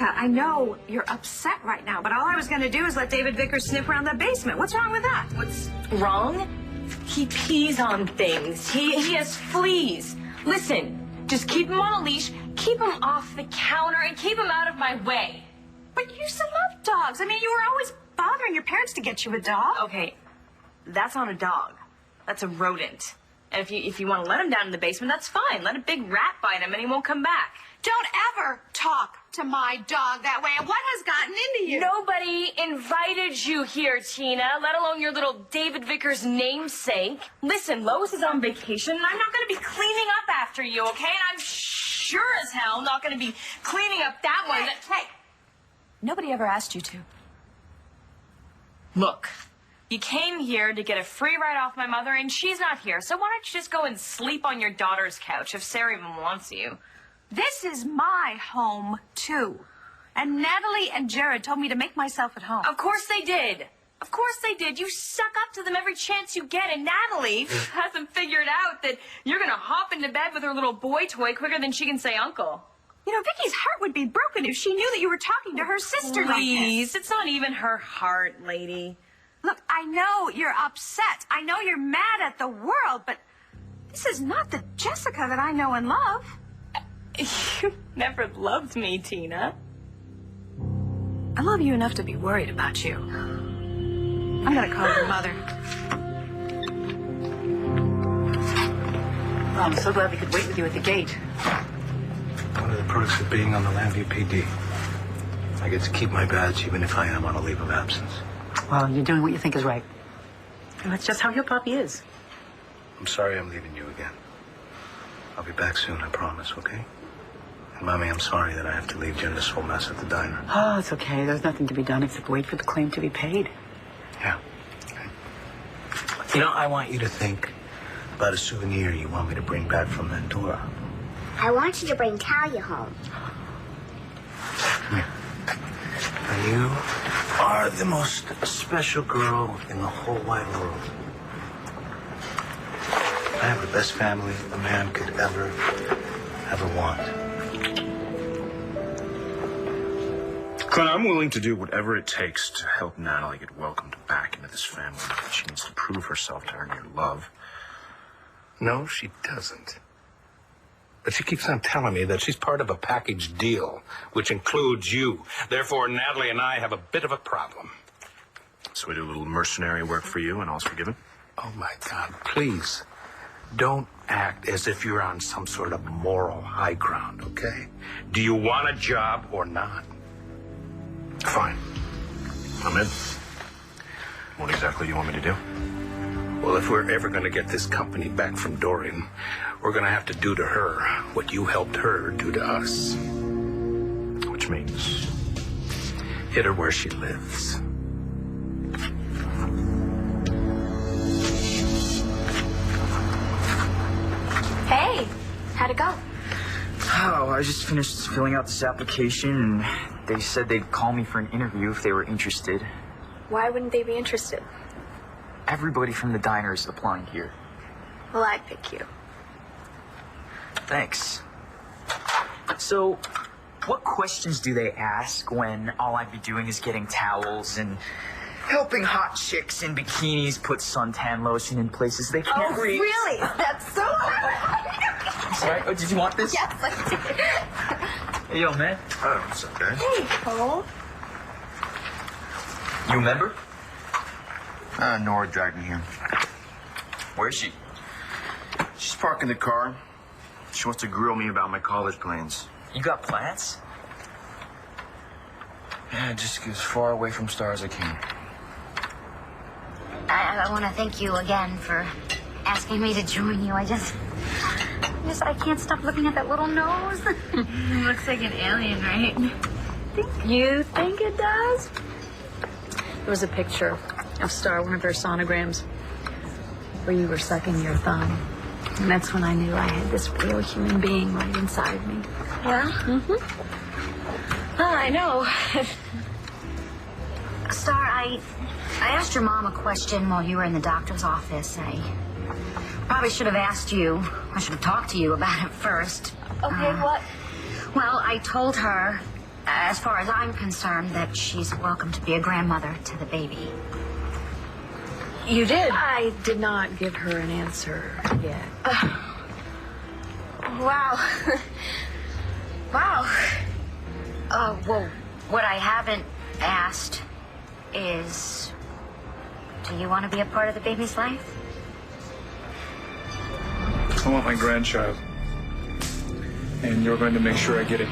Jessica, I know you're upset right now, but all I was going to do is let David Vickers sniff around the basement. What's wrong with that? What's wrong? He pees on things. He has fleas. Listen, just keep him on a leash, keep him off the counter, and keep him out of my way. But you used to love dogs. I mean, you were always bothering your parents to get you a dog. Okay, that's not a dog. That's a rodent. And if you want to let him down in the basement, that's fine. Let a big rat bite him and he won't come back. Don't ever talk to my dog that way. What has gotten into you? Nobody invited you here, Tina, let alone your little David Vickers namesake. Listen, Lois is on vacation, and I'm not going to be cleaning up after you, okay? And I'm sure as hell not going to be cleaning up that one. Hey, nobody ever asked you to. Look, you came here to get a free ride off my mother, and she's not here. So why don't you just go and sleep on your daughter's couch if Sarah even wants you? This is my home, too. And Natalie and Jared told me to make myself at home. Of course they did. Of course they did. You suck up to them every chance you get, and Natalie hasn't figured out that you're going to hop into bed with her little boy toy quicker than she can say uncle. You know, Vicky's heart would be broken if she knew that you were talking to her sister like Please, this. it's not even her heart, lady. Look, I know you're upset. I know you're mad at the world, but this is not the Jessica that I know and love. You never loved me, Tina. I love you enough to be worried about you. I'm gonna call your mother. Well, I'm so glad we could wait with you at the gate. One of the perks of being on the Lambview PD. I get to keep my badge even if I am on a leave of absence. Well, you're doing what you think is right. And that's just how your puppy is. I'm sorry I'm leaving you again. I'll be back soon, I promise, okay? And, Mommy, I'm sorry that I have to leave you in this whole mess at the diner. Oh, it's okay. There's nothing to be done except wait for the claim to be paid. Yeah. Okay. You know, I want you to think about a souvenir you want me to bring back from Mentora. I want you to bring Talia home. Come here. And you are the most special girl in the whole wide world. I have the best family a man could ever want. Clint, I'm willing to do whatever it takes to help Natalie get welcomed back into this family. She needs to prove herself to earn your love. No, she doesn't. But she keeps on telling me that she's part of a package deal, which includes you. Therefore, Natalie and I have a bit of a problem. So we do a little mercenary work for you and all's forgiven? Oh, my God, please. Don't act as if you're on some sort of moral high ground, okay? Do you want a job or not? Fine. I'm in. What exactly do you want me to do? Well, if we're ever going to get this company back from Dorian, we're going to have to do to her what you helped her do to us. Which means? Hit her where she lives. Hey, how'd it go? Oh, I just finished filling out this application, and they said they'd call me for an interview if they were interested. Why wouldn't they be interested? Everybody from the diner is applying here. Well, I'd pick you. Thanks. So, what questions do they ask when all I'd be doing is getting towels and helping hot chicks in bikinis put suntan lotion in places they can't reach? Oh, really? That's so I'm sorry. Oh, did you want this? Yes, I did. Hey, yo, man. Oh, it's okay. Hey, Cole. You remember? Nora dragged me here. Where is she? She's parking the car. She wants to grill me about my college plans. You got plans? Yeah, just get as far away from Starr as I can. I want to thank you again for asking me to join you. I can't stop looking at that little nose. Looks like an alien, right? You think it does? There was a picture of Starr, one of her sonograms, where you were sucking your thumb. And that's when I knew I had this real human being right inside me. Yeah? Oh, I know. Starr, I asked your mom a question while you were in the doctor's office. I probably should have asked you. I should have talked to you about it first. Okay, what? Well, I told her as far as I'm concerned, that she's welcome to be a grandmother to the baby. You did? I did not give her an answer yet. Wow. Wow. Well, what I haven't asked is, do you want to be a part of the baby's life? I want my grandchild. And you're going to make sure I get it.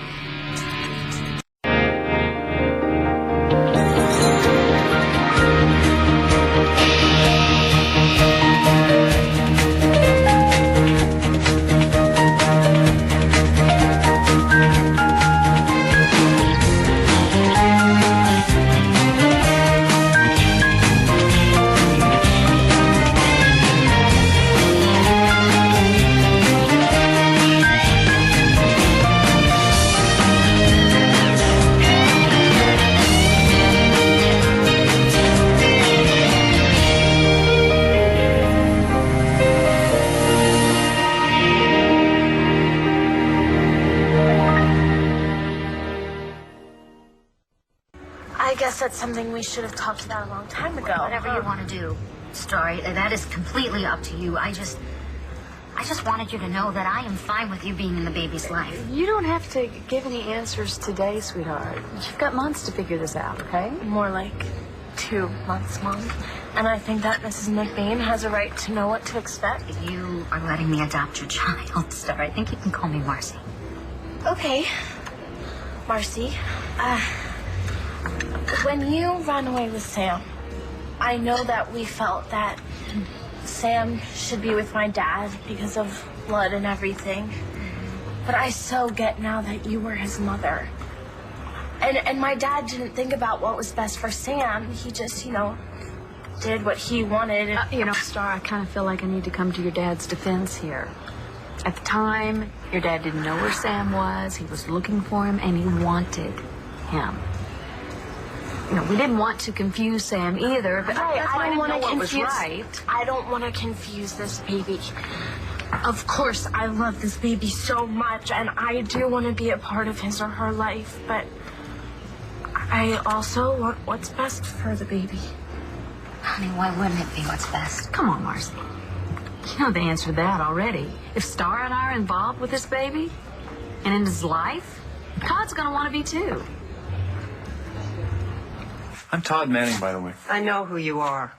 I guess that's something we should have talked about a long time ago. Whatever you want to do, Starr, that is completely up to you. I just wanted you to know that I am fine with you being in the baby's life. You don't have to give any answers today, sweetheart. You've got months to figure this out, okay? More like 2 months, Mom. And I think that Mrs. McBain has a right to know what to expect. You are letting me adopt your child, Starr. I think you can call me Marcy. Okay. Marcy, when you ran away with Sam, I know that we felt that Sam should be with my dad because of blood and everything. But I so get now that you were his mother. And my dad didn't think about what was best for Sam. He just, did what he wanted. Starr, I kind of feel like I need to come to your dad's defense here. At the time, your dad didn't know where Sam was. He was looking for him, and he wanted him. We didn't want to confuse Sam either, but Right, that's why I didn't know what was confuse. right. I don't want to confuse this baby. Of course, I love this baby so much, and I do want to be a part of his or her life, but I also want what's best for the baby. Honey, why wouldn't it be what's best? Come on, Marcy. You know the answer to that already. If Starr and I are involved with this baby and in his life, Todd's going to want to be too. I'm Todd Manning, by the way. I know who you are.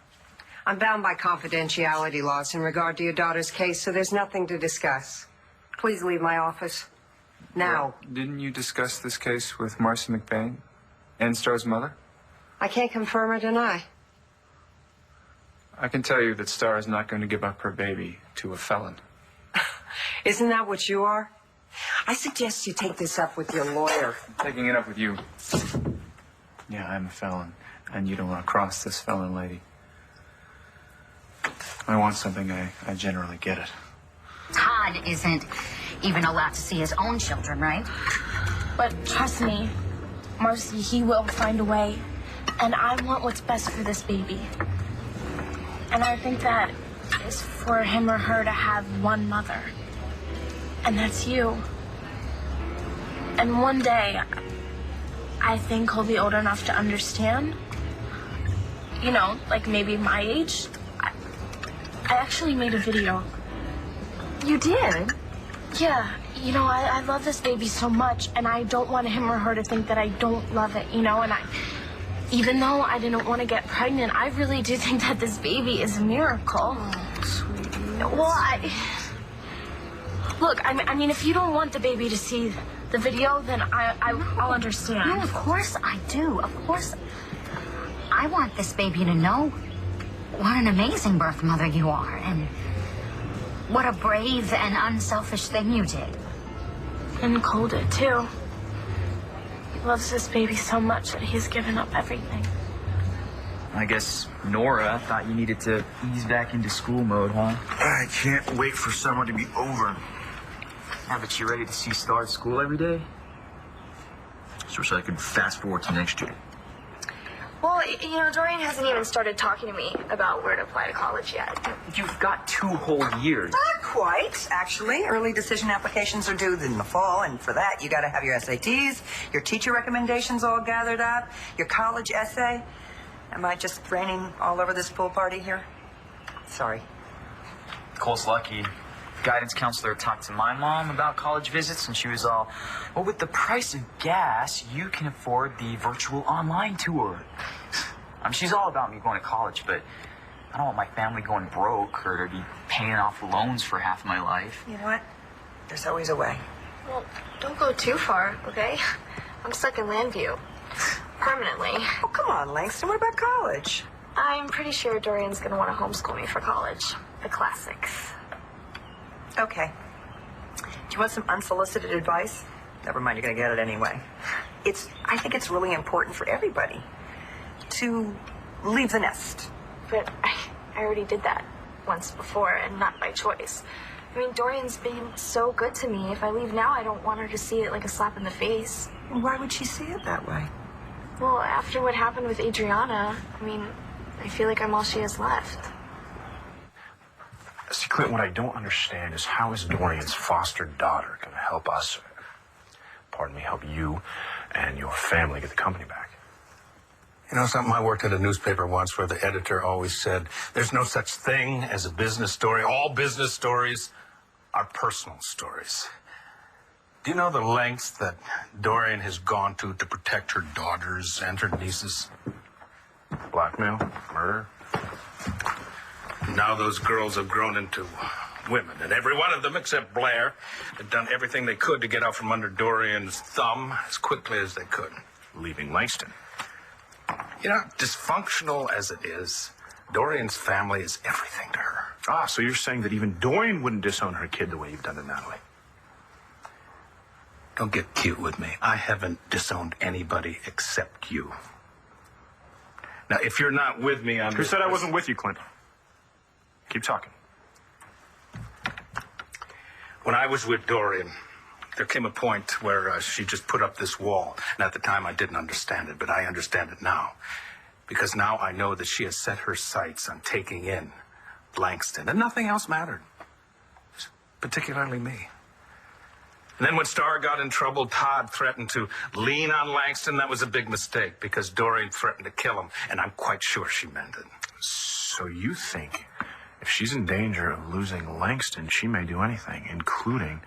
I'm bound by confidentiality laws in regard to your daughter's case, so there's nothing to discuss. Please leave my office. Now. Well, didn't you discuss this case with Marcy McBain and Starr's mother? I can't confirm or deny. I can tell you that Starr is not going to give up her baby to a felon. Isn't that what you are? I suggest you take this up with your lawyer. I'm taking it up with you. Yeah, I'm a felon, and you don't want to cross this felon lady. I want something, I generally get it. Todd isn't even allowed to see his own children, right? But trust me, Marcy, he will find a way. And I want what's best for this baby. And I think that is for him or her to have one mother. And that's you. And one day, I think he'll be old enough to understand. Like maybe my age. I actually made a video. You did? Yeah, I love this baby so much, and I don't want him or her to think that I don't love it, and even though I didn't want to get pregnant, I really do think that this baby is a miracle. Oh, sweetie. Well, Look, I mean, if you don't want the baby to see the video, then I'll understand. No, of course I do. Of course. I want this baby to know what an amazing birth mother you are, and what a brave and unselfish thing you did. And Cole did, too. He loves this baby so much that he's given up everything. I guess Nora thought you needed to ease back into school mode, huh? I can't wait for summer to be over. Yeah, but you ready to see Starr at school every day? Just wish I could fast forward to next year. Well, Dorian hasn't even started talking to me about where to apply to college yet. You've got 2 whole years. quite, actually. Early decision applications are due in the fall, and for that, you got to have your SATs, your teacher recommendations all gathered up, your college essay. Am I just raining all over this pool party here? Sorry. Cole's lucky. Guidance counselor talked to my mom about college visits, and she was all, well, with the price of gas, you can afford the virtual online tour. She's all about me going to college, but I don't want my family going broke or to be paying off loans for half my life. You know what? There's always a way. Well, don't go too far, okay? I'm stuck in Landview. Permanently. Oh, come on, Langston. What about college? I'm pretty sure Dorian's gonna want to homeschool me for college. The classics. Okay. Do you want some unsolicited advice? Never mind, you're going to get it anyway. I think it's really important for everybody to leave the nest. But I already did that once before, and not by choice. I mean, Dorian's been so good to me. If I leave now, I don't want her to see it like a slap in the face. Why would she see it that way? Well, after what happened with Adriana, I mean, I feel like I'm all she has left. See, Clint, what I don't understand is how is Dorian's foster daughter going to help us, help you and your family get the company back? You know something? I worked at a newspaper once where the editor always said, there's no such thing as a business story. All business stories are personal stories. Do you know the lengths that Dorian has gone to protect her daughters and her nieces? Blackmail? Murder? Now those girls have grown into women, and every one of them, except Blair, had done everything they could to get out from under Dorian's thumb as quickly as they could. Leaving Langston. You know, dysfunctional as it is, Dorian's family is everything to her. Ah, so you're saying that even Dorian wouldn't disown her kid the way you've done to Natalie? Don't get cute with me. I haven't disowned anybody except you. Now, if you're not with me on Who said I wasn't with you, Clint? Keep talking. When I was with Dorian, there came a point where she just put up this wall. And at the time, I didn't understand it, but I understand it now. Because now I know that she has set her sights on taking in Langston, and nothing else mattered. Particularly me. And then when Starr got in trouble, Todd threatened to lean on Langston. That was a big mistake, because Dorian threatened to kill him, and I'm quite sure she meant it. So you think if she's in danger of losing Langston, she may do anything, including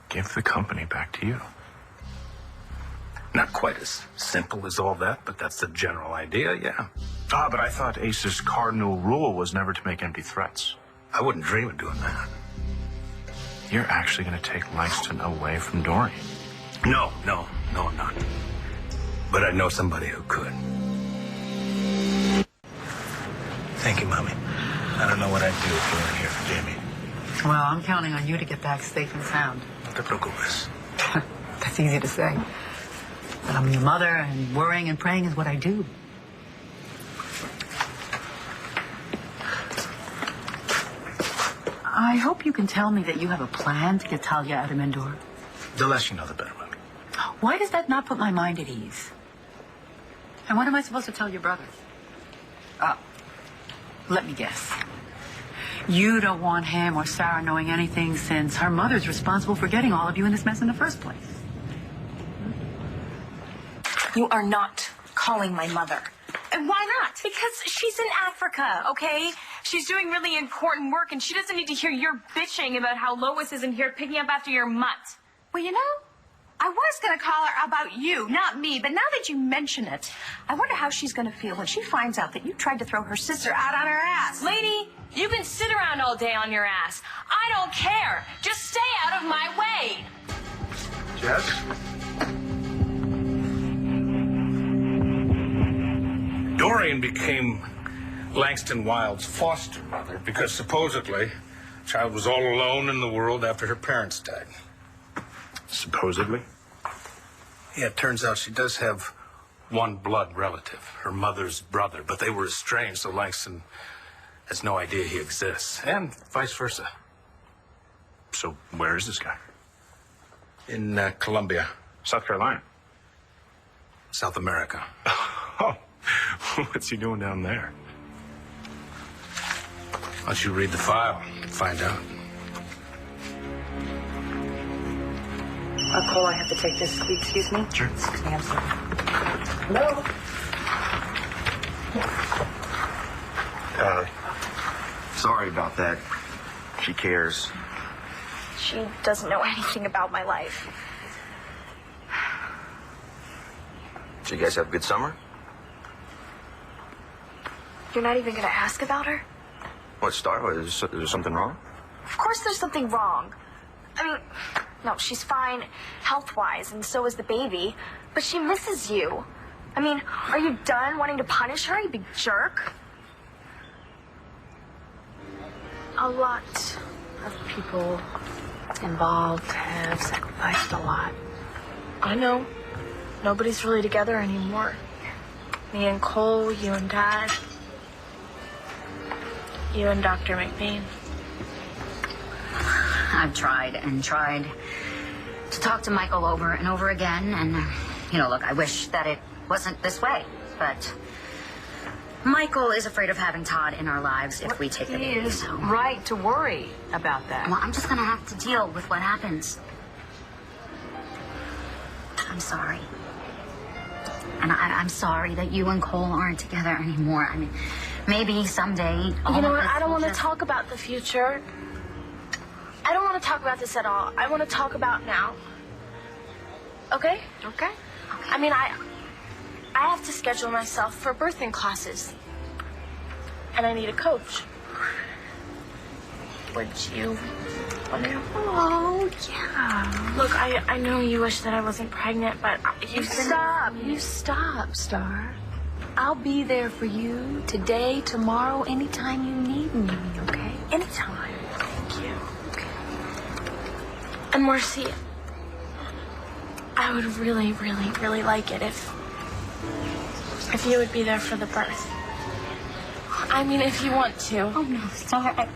give the company back to you? Not quite as simple as all that, but that's the general idea, yeah. Ah, but I thought Ace's cardinal rule was never to make empty threats. I wouldn't dream of doing that. You're actually going to take Langston away from Dorian? No, I'm not. But I know somebody who could. Thank you, Mommy. I don't know what I'd do if you weren't here for Jamie. Well, I'm counting on you to get back safe and sound. No te preocupes. That's easy to say. But I'm your mother, and worrying and praying is what I do. I hope you can tell me that you have a plan to get Talia out of Mendor. The less you know, the better, Mommy. Why does that not put my mind at ease? And what am I supposed to tell your brother? Let me guess. You don't want him or Sarah knowing anything, since her mother's responsible for getting all of you in this mess in the first place. You are not calling my mother. And why not? Because she's in Africa, okay? She's doing really important work, and she doesn't need to hear your bitching about how Lois isn't here picking up after your mutt. Well, you know, I was going to call her about you, not me, but now that you mention it, I wonder how she's going to feel when she finds out that you tried to throw her sister out on her ass. Lady, you can sit around all day on your ass. I don't care. Just stay out of my way. Jess? Dorian became Langston Wilde's foster mother because supposedly the child was all alone in the world after her parents died. Supposedly? Yeah, it turns out she does have one blood relative, her mother's brother, but they were estranged, so Langston has no idea he exists, and vice versa. So where is this guy? In Colombia. South Carolina? South America. Oh, what's he doing down there? Why don't you read the file and find out? Cole, I have to take this. Excuse me? Sure. Excuse me, I'm sorry. No. Sorry about that. She cares. She doesn't know anything about my life. So you guys have a good summer? You're not even gonna ask about her? What, Starr? Is there something wrong? Of course there's something wrong. I mean, no, she's fine health-wise, and so is the baby. But she misses you. I mean, are you done wanting to punish her, you big jerk? A lot of people involved have sacrificed a lot. I know. Nobody's really together anymore. Me and Cole, you and Dad. You and Dr. McBean. I've tried and tried to talk to Michael over and over again, and, look, I wish that it wasn't this way, but Michael is afraid of having Todd in our lives if we take the baby. He is right to worry about that. Well, I'm just gonna have to deal with what happens. I'm sorry. And I'm sorry that you and Cole aren't together anymore. I mean, maybe someday... You know what? I don't want to talk about the future. I don't want to talk about this at all. I want to talk about now. Okay? Okay. I mean, I have to schedule myself for birthing classes. And I need a coach. Would you want to? Oh, yeah. Look, I know you wish that I wasn't pregnant, but You stop, Starr. I'll be there for you today, tomorrow, anytime you need me, okay? Anytime. Thank you. And Marcy, I would really, really, really like it if you would be there for the birth. I mean, if you want to. Oh, no, Starr.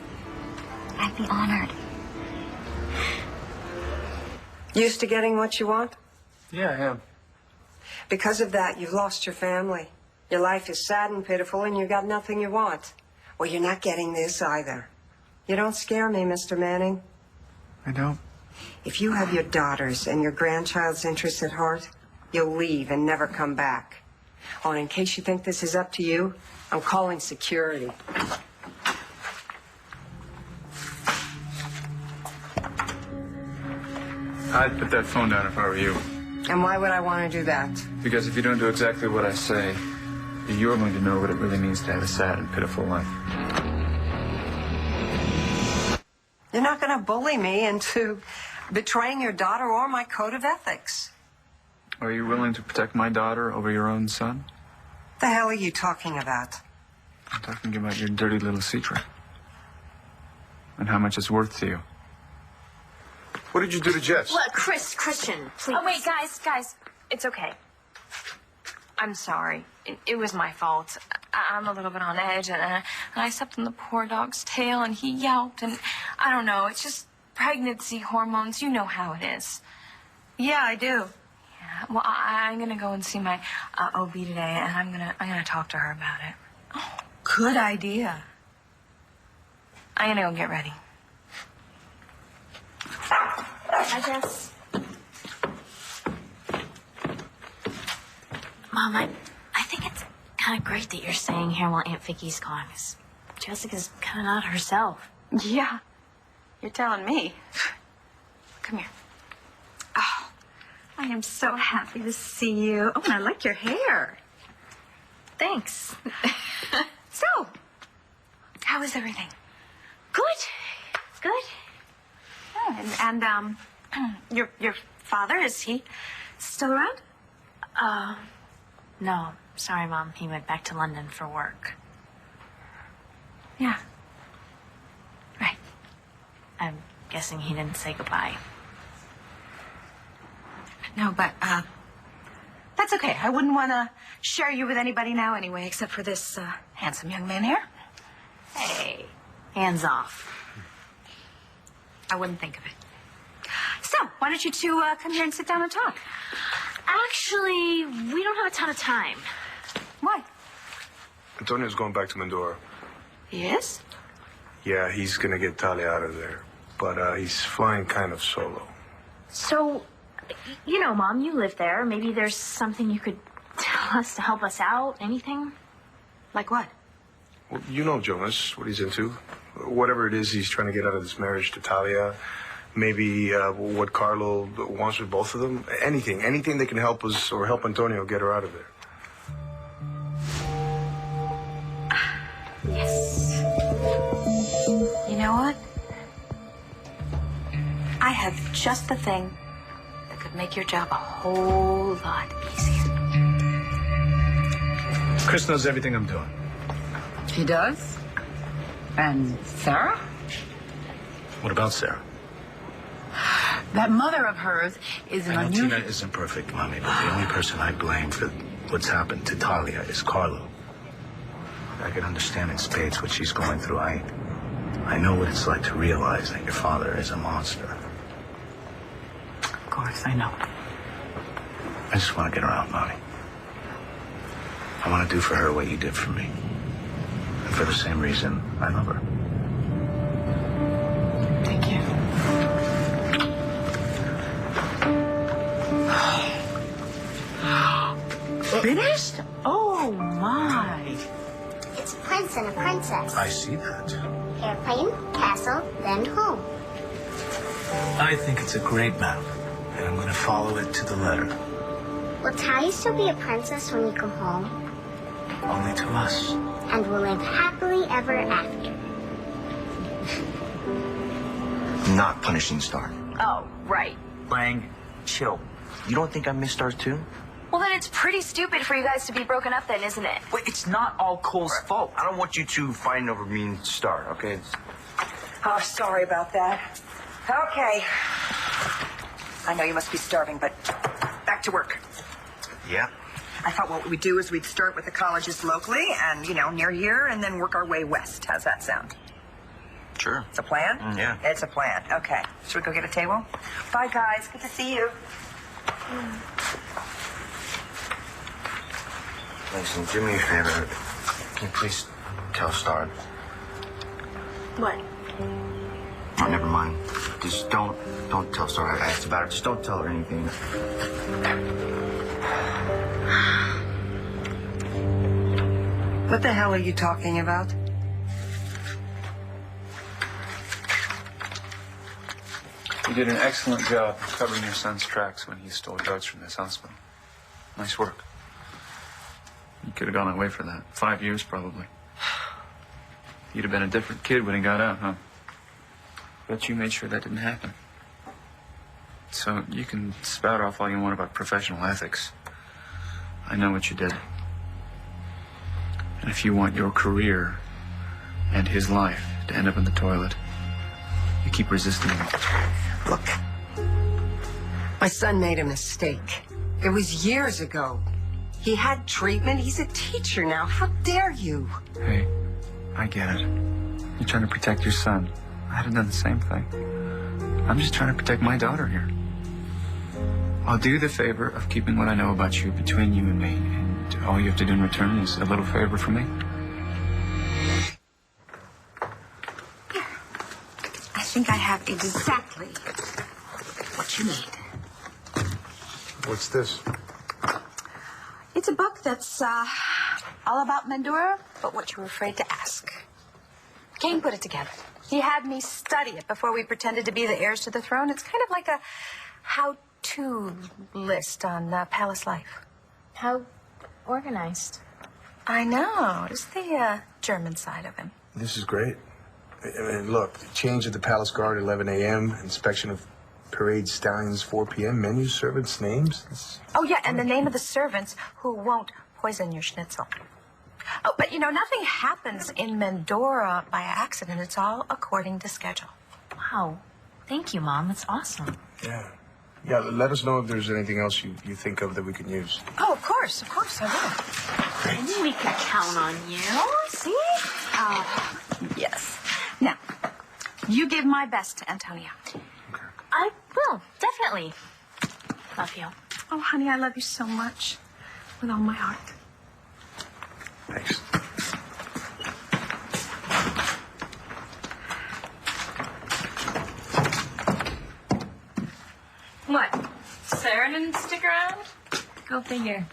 I'd be honored. Used to getting what you want? Yeah, I am. Because of that, you've lost your family. Your life is sad and pitiful, and you got nothing you want. Well, you're not getting this either. You don't scare me, Mr. Manning. I don't. If you have your daughter's and your grandchild's interests at heart, you'll leave and never come back. Oh, and in case you think this is up to you, I'm calling security. I'd put that phone down if I were you. And why would I want to do that? Because if you don't do exactly what I say, you're going to know what it really means to have a sad and pitiful life. You're not going to bully me into betraying your daughter or my code of ethics. Are you willing to protect my daughter over your own son? The hell are you talking about? I'm talking about your dirty little secret. And how much it's worth to you. What did you do to Jess? Look, Christian, please. Oh, wait, guys. It's okay. I'm sorry. It was my fault. I'm a little bit on edge, and I stepped on the poor dog's tail, and he yelped, and I don't know. It's just pregnancy hormones. You know how it is. Yeah, I do. Yeah. Well, I'm gonna go and see my OB today, and I'm gonna talk to her about it. Oh, good idea. I'm gonna go get ready. I guess. Mom, I think it's kind of great that you're staying here while Aunt Vicky's gone, because Jessica's kind of not herself. Yeah, you're telling me. Come here. Oh, I am so happy to see you. Oh, and I like your hair. Thanks. So, how is everything? Good. Good. Oh, and your father, is he still around? No, sorry, Mom. He went back to London for work. Yeah. Right. I'm guessing he didn't say goodbye. No, but, that's okay. I wouldn't want to share you with anybody now anyway, except for this, handsome young man here. Hey, hands off. I wouldn't think of it. So, why don't you two, come here and sit down and talk? Actually, we don't have a ton of time. Why? Antonio's going back to Mindoro. He is? Yeah, he's gonna get Talia out of there. But he's flying kind of solo. So, you know, Mom, you live there. Maybe there's something you could tell us to help us out. Anything? Like what? Well, you know Jonas, what he's into. Whatever it is he's trying to get out of this marriage to Talia. Maybe what Carlo wants with both of them. Anything that can help us or help Antonio get her out of there. Yes. You know what? I have just the thing that could make your job a whole lot easier. Chris knows everything I'm doing. He does? And Sarah? What about Sarah? That mother of hers is an I know unusual... Tina isn't perfect, Mommy, but the only person I blame for what's happened to Talia is Carlo. I can understand in spades what she's going through. I know what it's like to realize that your father is a monster. Of course, I know. I just want to get her out, Mommy. I want to do for her what you did for me. And for the same reason, I love her. Thank you. Finished? Oh, my. It's a prince and a princess. I see that. Airplane, castle, then home. I think it's a great map, and I'm going to follow it to the letter. Will Talia still be a princess when you come home? Only to us. And we'll live happily ever after. Not punishing Starr. Oh, right. Lang, chill. You don't think I missed Starr too? Well, then it's pretty stupid for you guys to be broken up then, isn't it? Wait, it's not all Cole's fault. I don't want you two fighting over me and Starr, okay? Oh, sorry about that. Okay. I know you must be starving, but back to work. Yeah. I thought what we'd do is we'd start with the colleges locally and, near here, and then work our way west. How's that sound? Sure. It's a plan? Yeah. It's a plan. Okay. Should we go get a table? Bye, guys. Good to see you. Listen, do me a favor. Can you please tell Starr? What? Oh, never mind. Just don't tell Starr I asked about her. Just don't tell her anything. What the hell are you talking about? You did an excellent job covering your son's tracks when he stole drugs from this hospital. Nice work. You could have gone away for that. 5 years, probably. You'd have been a different kid when he got out, huh? But you made sure that didn't happen. So you can spout off all you want about professional ethics. I know what you did. And if you want your career and his life to end up in the toilet, you keep resisting him. Look, my son made a mistake. It was years ago. He had treatment. He's a teacher now. How dare you? Hey, I get it. You're trying to protect your son. I'd have done the same thing. I'm just trying to protect my daughter here. I'll do the favor of keeping what I know about you between you and me, and all you have to do in return is a little favor for me. I think I have exactly what you need. What's this? It's a book that's all about Mandura, but what you were afraid to ask. King put it together. He had me study it before we pretended to be the heirs to the throne. It's kind of like a how-to list on palace life. How organized. I know. It's the German side of him. This is great. I mean, look, change at the Palace Guard, 11 a.m., inspection of parade stallions, 4 p.m., menu, servants' names. Oh, yeah, and the name of the servants who won't poison your schnitzel. Oh, but nothing happens in Mandora by accident. It's all according to schedule. Wow. Thank you, Mom. That's awesome. Yeah. Yeah, let us know if there's anything else you think of that we can use. Oh, of course I will. I knew we could count on you. See? Yes. Now, you give my best to Antonia. I will, definitely. Love you. Oh, honey, I love you so much. With all my heart. Thanks. What? Sarah didn't stick around? Go figure.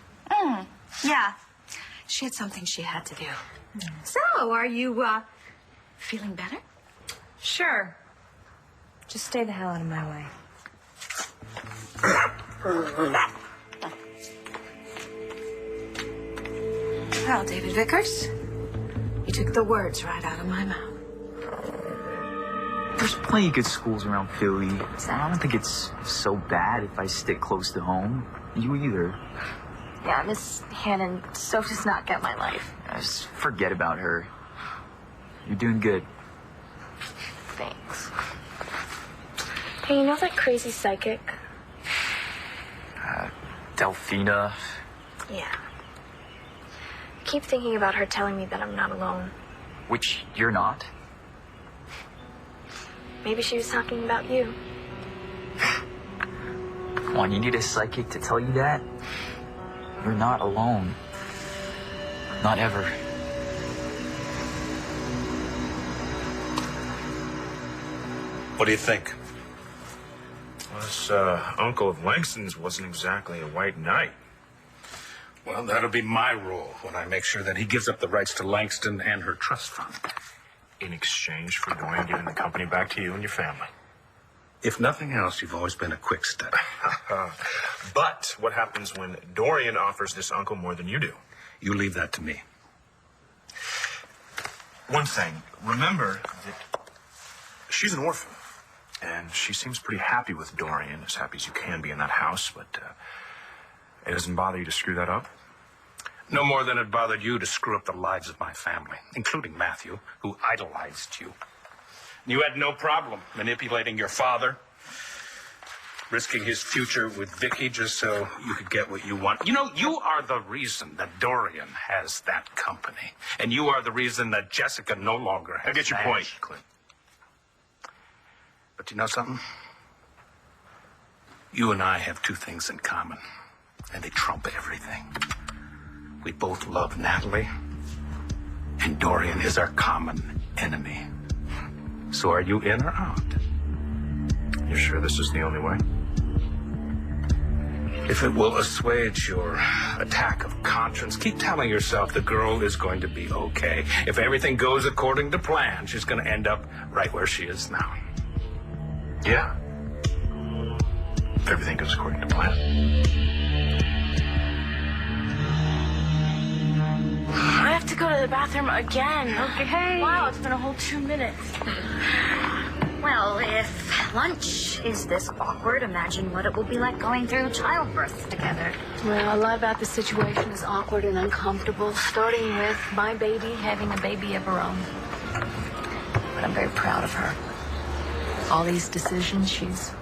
Yeah. She had something she had to do. So, are you, feeling better? Sure. Just stay the hell out of my way. Well, David Vickers, you took the words right out of my mouth. There's plenty of good schools around Philly. I don't think it's so bad if I stick close to home. You either. Yeah, Miss Hannon so does not get my life. Just forget about her. You're doing good. Thanks. Hey, you know that crazy psychic? Delphina. Yeah. I keep thinking about her telling me that I'm not alone. Which you're not. Maybe she was talking about you. Come on, you need a psychic to tell you that? You're not alone. Not ever. What do you think? This uncle of Langston's wasn't exactly a white knight. Well, that'll be my role when I make sure that he gives up the rights to Langston and her trust fund. In exchange for Dorian giving the company back to you and your family. If nothing else, you've always been a quick study. But what happens when Dorian offers this uncle more than you do? You leave that to me. One thing, remember that she's an orphan. And she seems pretty happy with Dorian, as happy as you can be in that house, but it doesn't bother you to screw that up? No more than it bothered you to screw up the lives of my family, including Matthew, who idolized you. You had no problem manipulating your father, risking his future with Vicky just so you could get what you want. You know, you are the reason that Dorian has that company. And you are the reason that Jessica no longer has I get your point, Clint. But you know something? You and I have two things in common, and they trump everything. We both love Natalie, and Dorian is our common enemy. So are you in or out? You're sure this is the only way? If it will assuage your attack of conscience, keep telling yourself the girl is going to be okay. If everything goes according to plan, she's going to end up right where she is now. Yeah. If everything goes according to plan. I have to go to the bathroom again. Okay. Wow, it's been a whole 2 minutes. Well, if lunch is this awkward, imagine what it will be like going through childbirth together. Well, a lot about the situation is awkward and uncomfortable, starting with my baby having a baby of her own. But I'm very proud of her. All these decisions, she's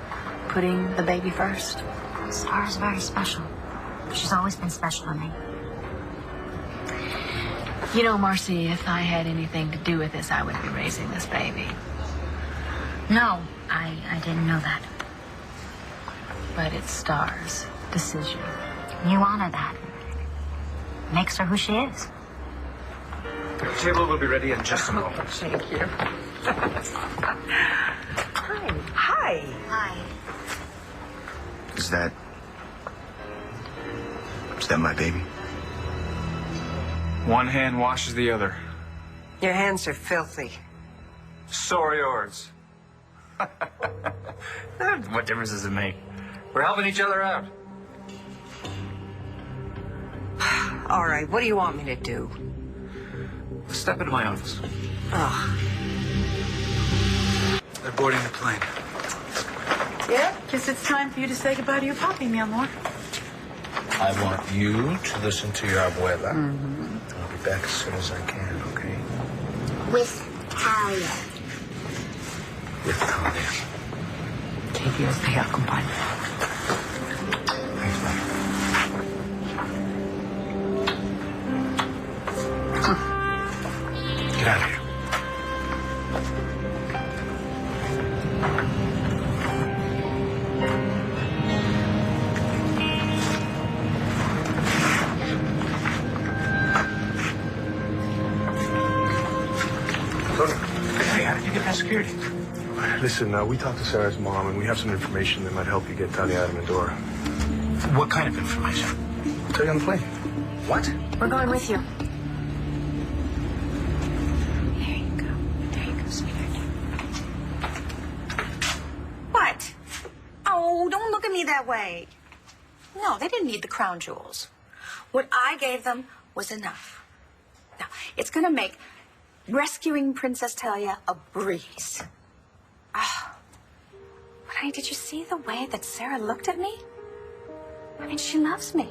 putting the baby first. Starr is very special. She's always been special to me. You know, Marcy, if I had anything to do with this, I would be raising this baby. No, I didn't know that. But it's Starr's decision. You honor that. Makes her who she is. The table will be ready in just a moment. Thank you. Hi. Hi. Hi. Is that my baby? One hand washes the other. Your hands are filthy. So are yours. What difference does it make? We're helping each other out. All right, what do you want me to do? Step into my office. Oh. They're boarding the plane. Yeah, guess it's time for you to say goodbye to your puppy, mi amor. I want you to listen to your abuela. I'll be back as soon as I can, okay? With Talia. With Talia. Que Dios te acompañe. Thanks, buddy. Get out of here. Hey, how did you get past security? Listen, we talked to Sarah's mom, and we have some information that might help you get Talia out of Medora. What kind of information? I'll tell you on the plane. What? We're going with you. There you go. There you go, sweetheart. What? Oh, don't look at me that way. No, they didn't need the crown jewels. What I gave them was enough. Now, it's going to make rescuing Princess Talia a breeze. Oh. But honey, did you see the way that Sarah looked at me? I mean, she loves me.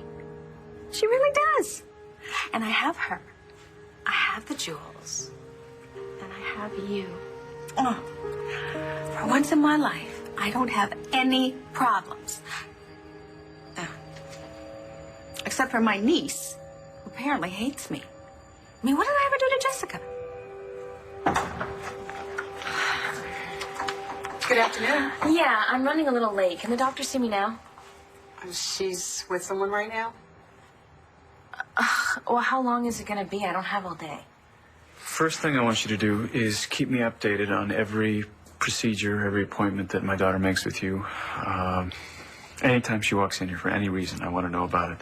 She really does. And I have her. I have the jewels. And I have you. Oh. For once in my life, I don't have any problems. Except for my niece, who apparently hates me. I mean, what did I ever do to Jessica? Good afternoon. Yeah, I'm running a little late. Can the doctor see me now? She's with someone right now? Well, how long is it going to be? I don't have all day. First thing I want you to do is keep me updated on every procedure, every appointment that my daughter makes with you. Anytime she walks in here for any reason, I want to know about it.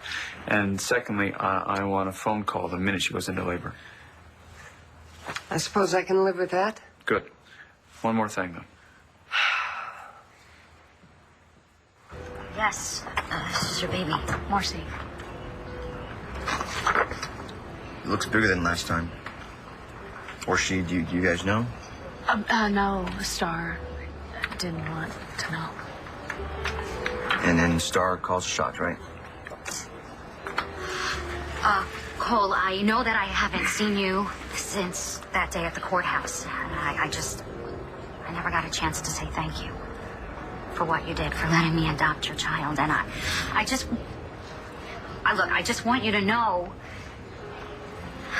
And secondly, I want a phone call the minute she goes into labor. I suppose I can live with that. Good. One more thing, though. Yes, this is your baby, Marcy. It looks bigger than last time. Or she, do you guys know? No, Starr didn't want to know. And then Starr calls shots, right? Cole, I know that I haven't seen you since that day at the courthouse. I never got a chance to say thank you for what you did, for letting me adopt your child. And I just want you to know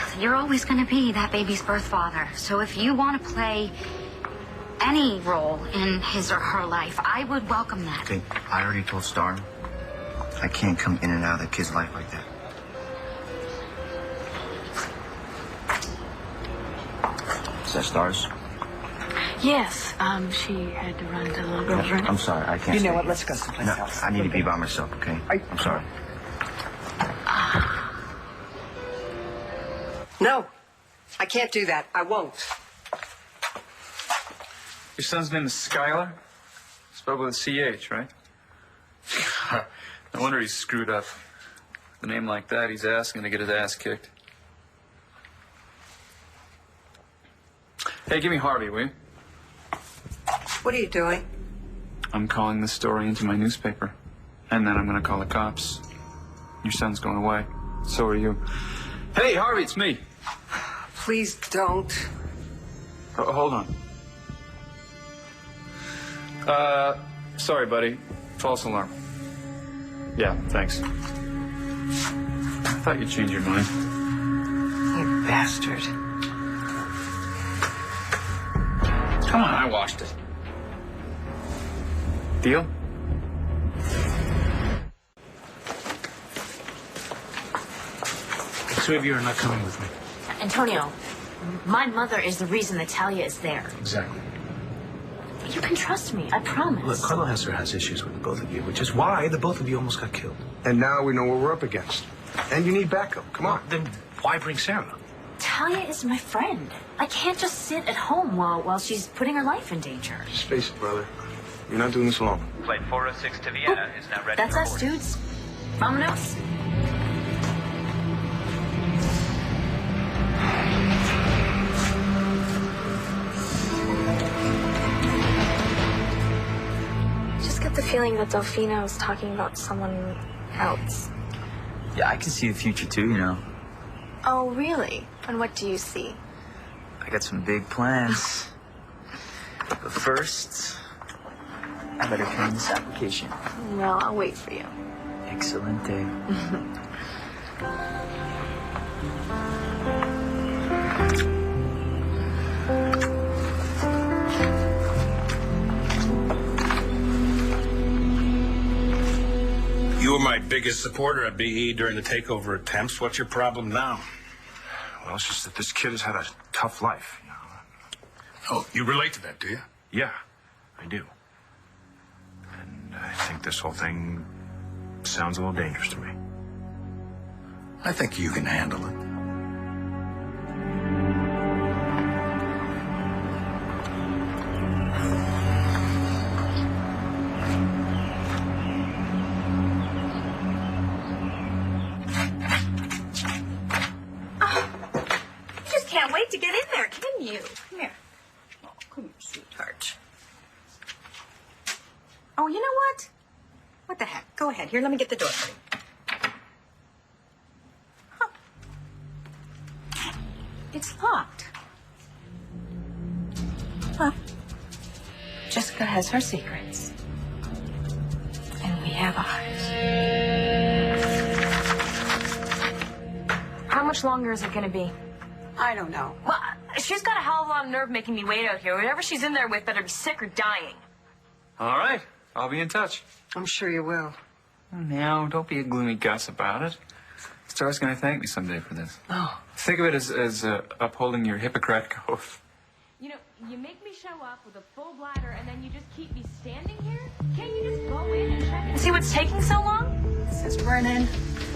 that you're always going to be that baby's birth father. So if you want to play any role in his or her life, I would welcome that. Okay, I already told Starr I can't come in and out of the kid's life like that. Is that Starr's? Yes, she had to run to the little girl's room. I'm sorry, I can't You know stay what? here. Let's go someplace else. I need to be by myself, okay? I'm sorry. No, I can't do that. I won't. Your son's name is Skylar? Spelled with a C-H, right? No wonder he's screwed up. With a name like that, he's asking to get his ass kicked. Hey, give me Harvey, will you? What are you doing? I'm calling this story into my newspaper. And then I'm going to call the cops. Your son's going away. So are you. Hey, Harvey, it's me. Please don't. Hold on. Sorry, buddy. False alarm. Yeah, thanks. I thought you'd change your mind. You bastard. Come on, I washed it. Deal? The two of you are not coming with me. Antonio, my mother is the reason that Talia is there. Exactly. You can trust me, I promise. Look, Carlo Hester has issues with the both of you, which is why the both of you almost got killed. And now we know what we're up against. And you need backup. Come on. Then why bring Sarah? Talia is my friend. I can't just sit at home while she's putting her life in danger. Just face it, brother. You're not doing this alone. Flight 406 to Vienna is now ready. That's us, dudes. Vamonos. Just get the feeling that Delfina was talking about someone else. Yeah, I can see the future too, you know. Oh, really? And what do you see? I got some big plans. But first, I better turn this application. Well, I'll wait for you. Excellent day. You were my biggest supporter at BE during the takeover attempts. What's your problem now? Well, it's just that this kid has had a tough life, you know. Oh, you relate to that, do you? Yeah, I do. And I think this whole thing sounds a little dangerous to me. I think you can handle it. You just can't wait to get in there, can you? Come here. Oh, come here, sweetheart. Oh, you know what? What the heck? Go ahead. Here, let me get the door for you. Huh. It's locked. Well, Jessica has her secrets. And we have ours. How much longer is it gonna be? I don't know. Well, she's got a hell of a lot of nerve making me wait out here. Whatever she's in there with better be sick or dying. All right. I'll be in touch. I'm sure you will. Now, don't be a gloomy Gus about it. Star's going to thank me someday for this. Oh. Think of it as upholding your Hippocratic oath. You know, you make me show up with a full bladder and then you just keep me standing here? Can't you just go in and check and see what's taking so long? Mrs. Brennan,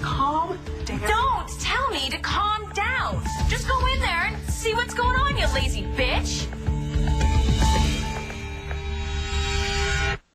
calm down. Don't tell me to calm down. Just go in there and see what's going on, you lazy bitch.